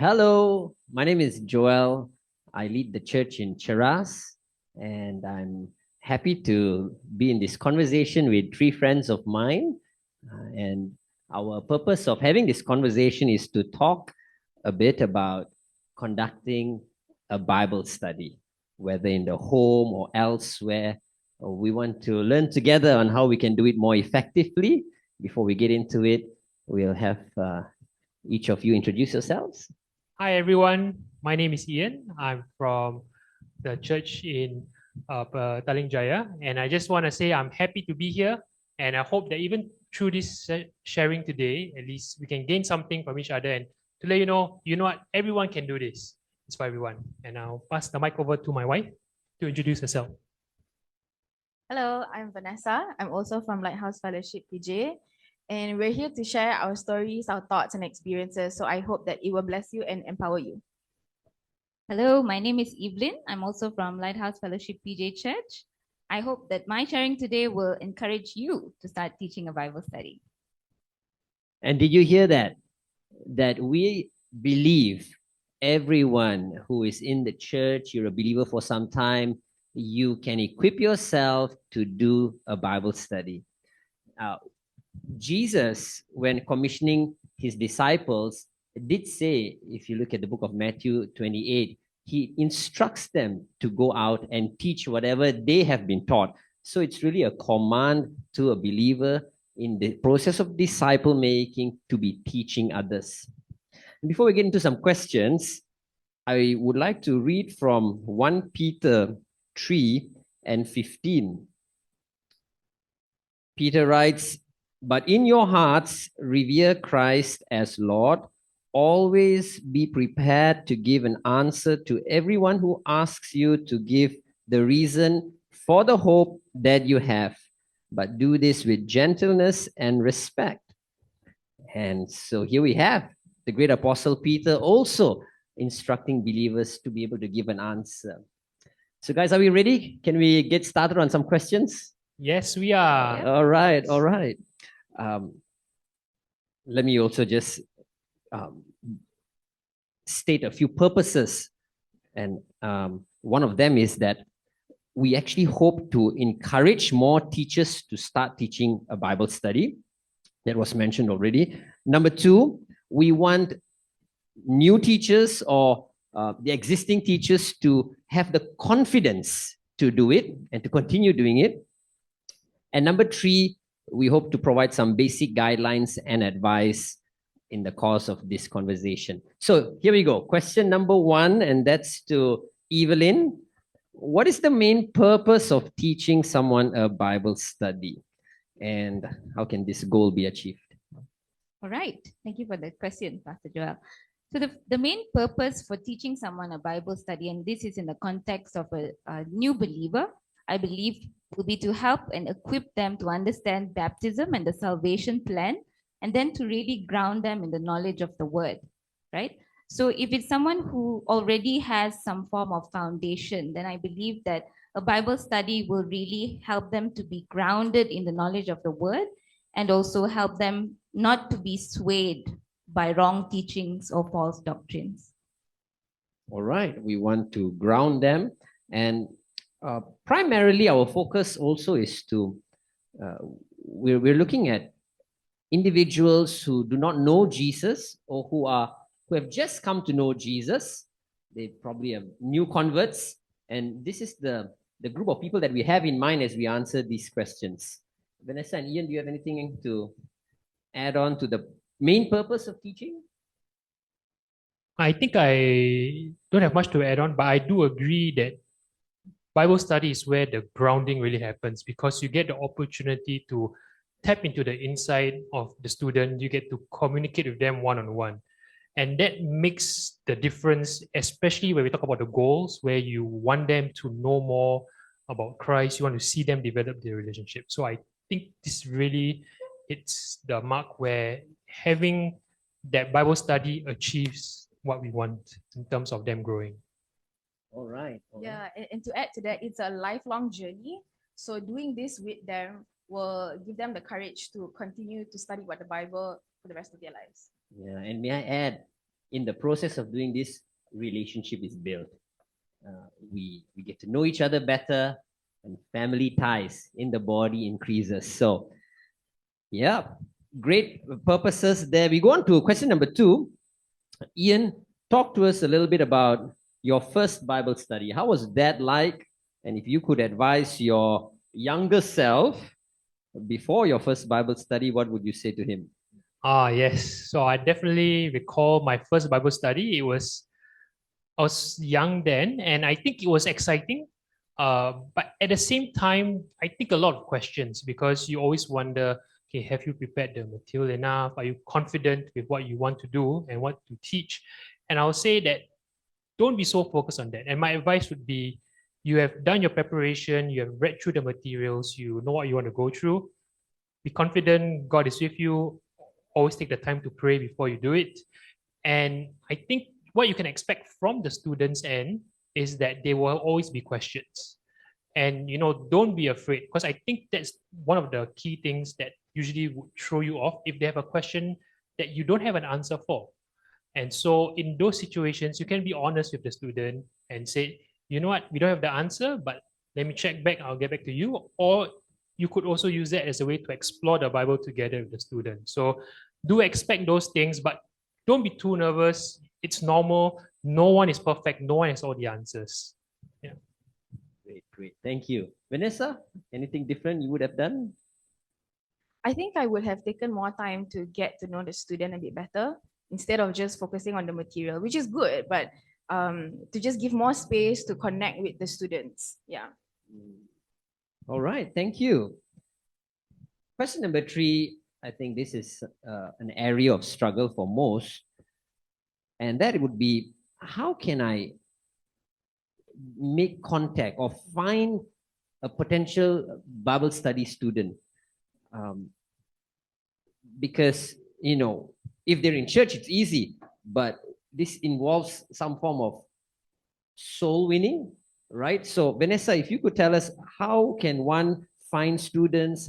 Hello, my name is Joel. I lead the church in Cheras, and I'm happy to be in this conversation with three friends of mine. And our purpose of having this conversation is to talk a bit about conducting a Bible study, whether in the home or elsewhere. We want to learn together on how we can do it more effectively. Before we get into it, we'll have each of you introduce yourselves. Hi everyone, my name is Ian. I'm from the church in Taling Jaya, and I just want to say I'm happy to be here, and I hope that even through this sharing today, at least we can gain something from each other, and to let you know what, everyone can do this. It's for everyone. And I'll pass the mic over to my wife to introduce herself. Hello, I'm Vanessa. I'm also from Lighthouse Fellowship PJ, and we're here to share our stories, our thoughts, and experiences. So I hope that it will bless you and empower you. Hello, my name is Evelyn. I'm also from Lighthouse Fellowship PJ Church. I hope that my sharing today will encourage you to start teaching a Bible study. And did you hear that? That we believe everyone who is in the church, you're a believer for some time, you can equip yourself to do a Bible study. Jesus, when commissioning his disciples, did say, if you look at the book of Matthew 28, he instructs them to go out and teach whatever they have been taught. So it's really a command to a believer in the process of disciple making to be teaching others. And before we get into some questions, I would like to read from 1 Peter 3 and 15. Peter writes, "But in your hearts, revere Christ as Lord. Always be prepared to give an answer to everyone who asks you to give the reason for the hope that you have, but do this with gentleness and respect." And so here we have the great apostle Peter also instructing believers to be able to give an answer. So, guys, are we ready? Can we get started on some questions? Yes, we are. All right, all right. Let me also just state a few purposes. And one of them is that we actually hope to encourage more teachers to start teaching a Bible study. That was mentioned already. Number two, we want new teachers or the existing teachers to have the confidence to do it and to continue doing it. And number three, we hope to provide some basic guidelines and advice in the course of this conversation. So here we go. Question number one, and that's to Evelyn. What is the main purpose of teaching someone a Bible study? And how can this goal be achieved? All right. Thank you for the question, Pastor Joel. So the main purpose for teaching someone a Bible study, and this is in the context of a new believer, I believe will be to help and equip them to understand baptism and the salvation plan, and then to really ground them in the knowledge of the word, right? So if it's someone who already has some form of foundation, then I believe that a Bible study will really help them to be grounded in the knowledge of the word and also help them not to be swayed by wrong teachings or false doctrines. All right, we want to ground them. And primarily, our focus also is to, we're looking at individuals who do not know Jesus or who have just come to know Jesus. They probably have new converts, and this is the group of people that we have in mind as we answer these questions. Vanessa and Ian, do you have anything to add on to the main purpose of teaching? I think I don't have much to add on, but I do agree that Bible study is where the grounding really happens because you get the opportunity to tap into the inside of the student. You get to communicate with them one-on-one. And that makes the difference, especially when we talk about the goals, where you want them to know more about Christ. You want to see them develop their relationship. So I think this really hits the mark where having that Bible study achieves what we want in terms of them growing. All right. Yeah, and to add to that, it's a lifelong journey. So doing this with them will give them the courage to continue to study what the Bible for the rest of their lives. Yeah, and may I add, in the process of doing this, relationship is built. We get to know each other better, and family ties in the body increases. So, yeah, great purposes there. We go on to question number 2. Ian, talk to us a little bit about your first Bible study. How was that like? And if you could advise your younger self before your first Bible study, what would you say to him? Yes. So I definitely recall my first Bible study. I was young then, and I think it was exciting. But at the same time, I think a lot of questions, because you always wonder, okay, have you prepared the material enough? Are you confident with what you want to do and what to teach? And I'll say that don't be so focused on that. And my advice would be, you have done your preparation, you have read through the materials, you know what you want to go through. Be confident, God is with you. Always take the time to pray before you do it. And I think what you can expect from the students' end is that there will always be questions. And don't be afraid, because I think that's one of the key things that usually would throw you off, if they have a question that you don't have an answer for. And so in those situations, you can be honest with the student and say, you know what, we don't have the answer, but let me check back, I'll get back to you. Or you could also use that as a way to explore the Bible together with the student. So do expect those things, but don't be too nervous. It's normal. No one is perfect. No one has all the answers. Yeah. Great. Thank you. Vanessa, anything different you would have done? I think I would have taken more time to get to know the student a bit better instead of just focusing on the material, which is good, but to just give more space to connect with the students. Yeah. All right. Thank you. Question number 3, I think this is an area of struggle for most. And that would be, how can I make contact or find a potential Bible study student? Because, if they're in church, it's easy, but this involves some form of soul winning, right? So, Vanessa, if you could tell us, how can one find students?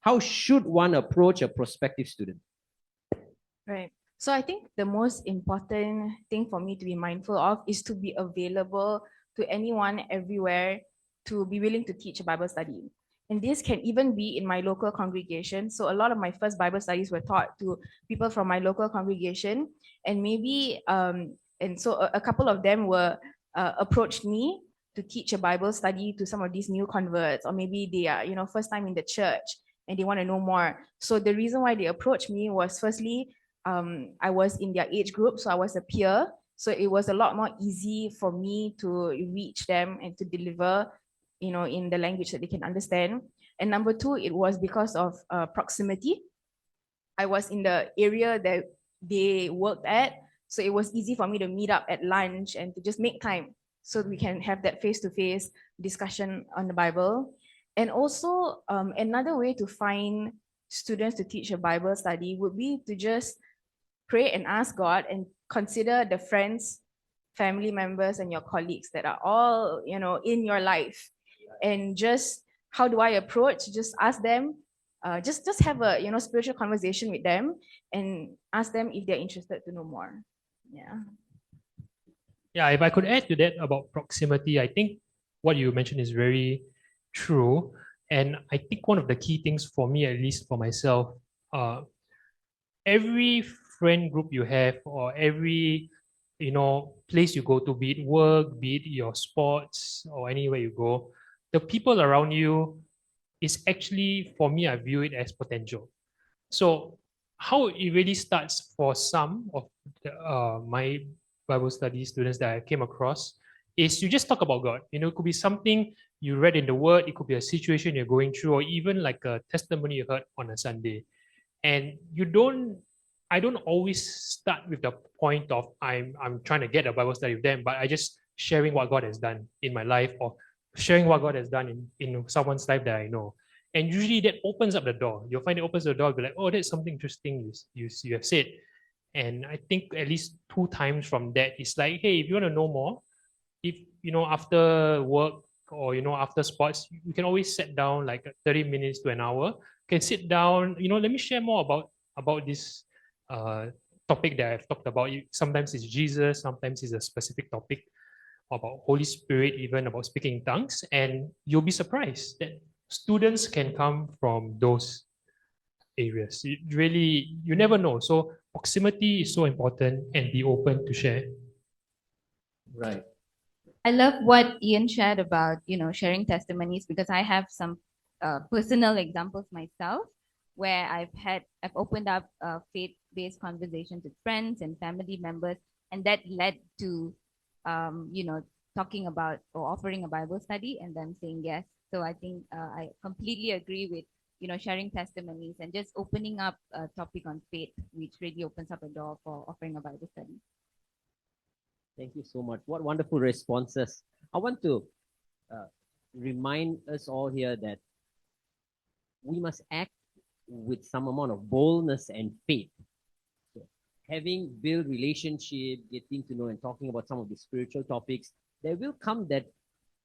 How should one approach a prospective student? Right. So I think the most important thing for me to be mindful of is to be available to anyone everywhere, to be willing to teach a Bible study. And this can even be in my local congregation. So a lot of my first Bible studies were taught to people from my local congregation. And maybe, and so a couple of them were approached me to teach a Bible study to some of these new converts, or maybe they are, first time in the church and they want to know more. So the reason why they approached me was, firstly, I was in their age group, so I was a peer. So it was a lot more easy for me to reach them and to deliver, in the language that they can understand. And number 2, it was because of proximity. I was in the area that they worked at, so it was easy for me to meet up at lunch and to just make time so we can have that face-to-face discussion on the Bible. And also, another way to find students to teach a Bible study would be to just pray and ask God and consider the friends, family members, and your colleagues that are all, in your life. And just, how do I approach? Just ask them, just have a, spiritual conversation with them and ask them if they're interested to know more. Yeah. Yeah, if I could add to that about proximity, I think what you mentioned is very true. And I think one of the key things for me, at least for myself, every friend group you have, or every place you go to, be it work, be it your sports, or anywhere you go, the people around you is actually, for me, I view it as potential. So how it really starts for some of my Bible study students that I came across is you just talk about God. It could be something you read in the Word, it could be a situation you're going through, or even like a testimony you heard on a Sunday. And I don't always start with the point of I'm trying to get a Bible study with them, but I just sharing what God has done in my life, or sharing what God has done in someone's life that I know. And usually that opens up the door. You'll find it opens the door, be like, oh, that's something interesting you have said. And I think at least 2 times from that, it's like, hey, if you want to know more, if after work or after sports, you can always sit down like 30 minutes to an hour. You can sit down, let me share more about this topic that I've talked about. Sometimes it's Jesus, sometimes it's a specific topic about Holy Spirit, even about speaking in tongues. And you'll be surprised that students can come from those areas. It really, you never know. So proximity is so important, and be open to share. Right. I love what Ian shared about, sharing testimonies, because I have some personal examples myself where I've opened up faith-based conversations with friends and family members, and that led to, talking about or offering a Bible study and them saying yes. So I think I completely agree with, sharing testimonies and just opening up a topic on faith, which really opens up a door for offering a Bible study. Thank you so much. What wonderful responses. I want to remind us all here that we must act with some amount of boldness and faith. So having built relationship, getting to know and talking about some of the spiritual topics, there will come that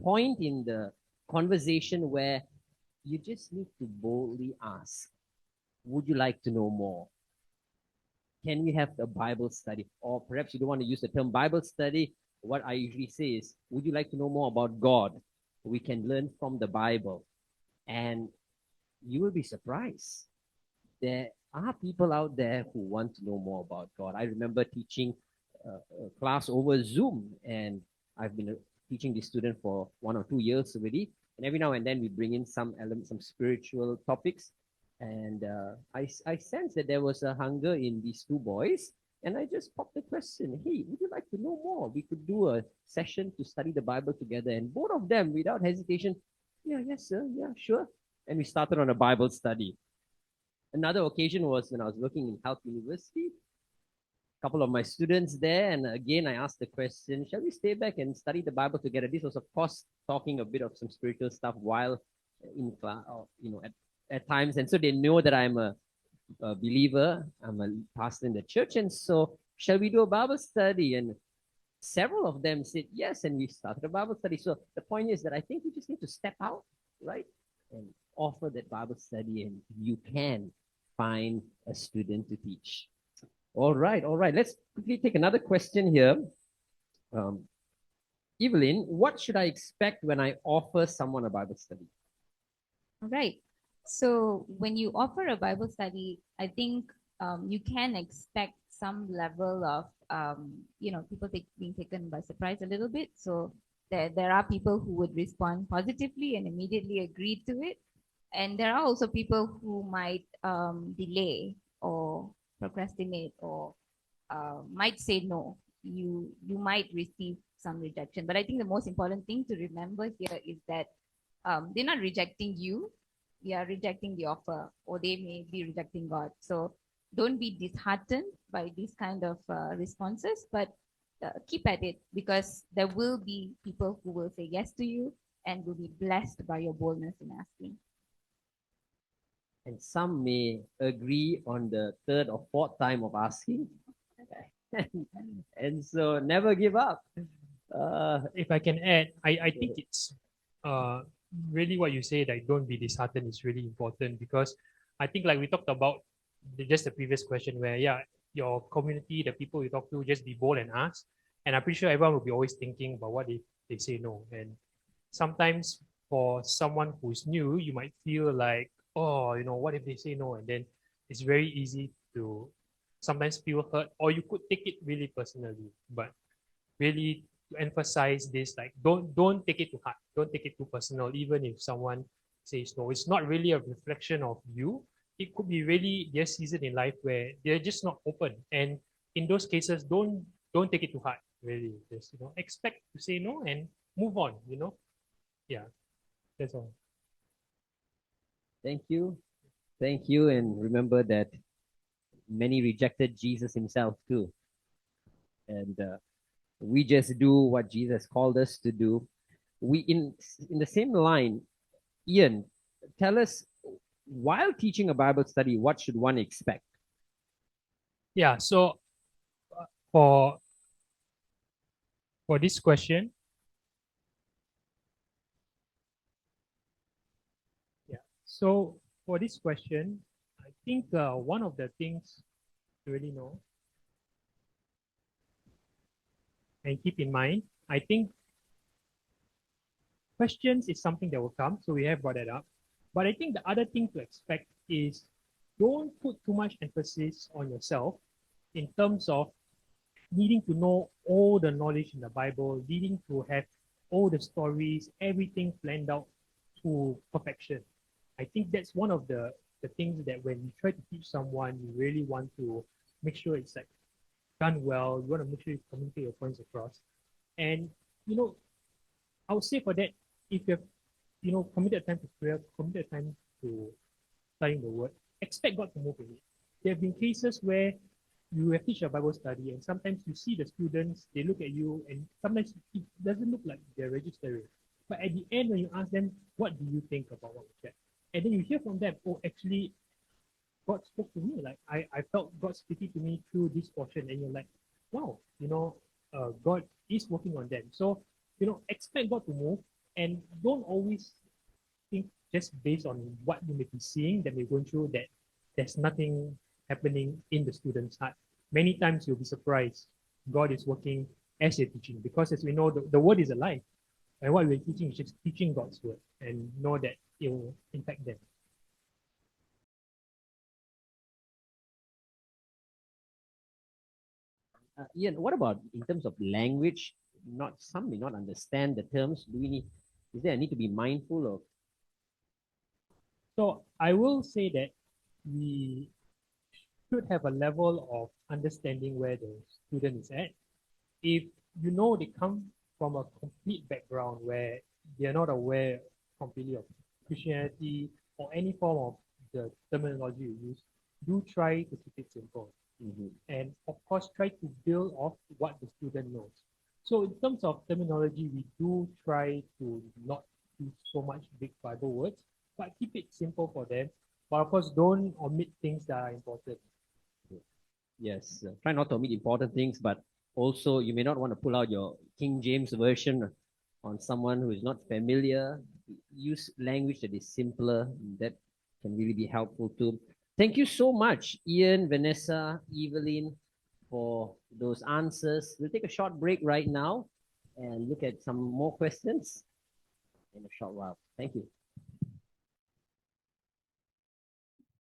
point in the conversation where you just need to boldly ask, would you like to know more? Can we have a Bible study? Or perhaps you don't want to use the term Bible study. What I usually say is, would you like to know more about God? We can learn from the Bible. And you will be surprised. There are people out there who want to know more about God. I remember teaching a class over Zoom, and I've been teaching this student for 1 or 2 years already. And every now and then we bring in some elements, some spiritual topics. And I sensed that there was a hunger in these two boys. And I just popped the question, hey, would you like to know more? We could do a session to study the Bible together. And both of them, without hesitation, yeah, yes, sir, yeah, sure. And we started on a Bible study. Another occasion was when I was working in Health University. A couple of my students there, and again, I asked the question, shall we stay back and study the Bible together? This was, of course, talking a bit of some spiritual stuff while in class, at times. And so they know that I'm a believer, I'm a pastor in the church. And so, shall we do a Bible study? And several of them said yes, and we started a Bible study. So the point is that I think we just need to step out, right? And offer that Bible study, and you can find a student to teach. All right. Let's quickly take another question here. Evelyn, what should I expect when I offer someone a Bible study? All right. So when you offer a Bible study, I think you can expect some level of, people being taken by surprise a little bit. So there are people who would respond positively and immediately agree to it. And there are also people who might delay or procrastinate or might say no. You might receive some rejection. But I think the most important thing to remember here is that they're not rejecting you. They are rejecting the offer, or they may be rejecting God. So don't be disheartened by these kind of responses, but keep at it, because there will be people who will say yes to you and will be blessed by your boldness in asking. And some may agree on the third or fourth time of asking. And so never give up. If I can add, I think it's really what you say, that don't be disheartened, is really important, because I think, like we talked about just the previous question, where your community, the people you talk to, just be bold and ask. And I'm pretty sure everyone will be always thinking about what if they say no. And sometimes for someone who's new, you might feel like, oh, what if they say no? And then it's very easy to sometimes feel hurt, or you could take it really personally. But really to emphasize this, like don't take it too hard, don't take it too personal. Even if someone says no, it's not really a reflection of you. It could be really their season in life where they're just not open. And in those cases, don't take it too hard. Really, just expect to say no and move on. Yeah, that's all. Thank you. And remember that many rejected Jesus himself too. And we just do what Jesus called us to do. We in the same line, Ian, tell us, while teaching a Bible study, what should one expect? Yeah, so for this question, I think one of the things to really know And keep in mind, I think questions is something that will come, so we have brought that up. But I think the other thing to expect is don't put too much emphasis on yourself in terms of needing to know all the knowledge in the Bible, needing to have all the stories, everything planned out to perfection. I think that's one of the things that when you try to teach someone, you really want to make sure it's like done well. You want to make sure you communicate your points across. And you know, I would say for that, if you have committed time to prayer, committed time to studying the word, expect God to move in it. There have been cases where you have teach a Bible study and sometimes you see the students, they look at you and sometimes it doesn't look like they're registering. But at the end, when you ask them, what do you think about what we shared? And then you hear from them, oh, actually, God spoke to me. Like I felt God speaking to me through this portion. And you're like, wow, God is working on them. So, expect God to move and don't always think just based on what you may be seeing that you're going through that there's nothing happening in the student's heart. Many times you'll be surprised God is working as you're teaching because as we know, the word is alive. And what we're teaching is just teaching God's word and know that it will impact them. Ian, what about in terms of language? Not some may not understand the terms. Is there a need to be mindful of? So I will say that we should have a level of understanding where the student is at. If you know they come from a complete background where they're not aware completely of Christianity or any form of the terminology you use, do try to keep it simple. And of course, try to build off what the student knows. So in terms of terminology, we do try to not use so much big Bible words, but keep it simple for them. But of course, don't omit things that are important. Yes, try not to omit important things, but also you may not want to pull out your King James version on someone who is not familiar. Use language that is simpler. That can really be helpful too. Thank you so much, Ian, Vanessa, Evelyn, for those answers. We'll take a short break right now and look at some more questions in a short while. Thank you.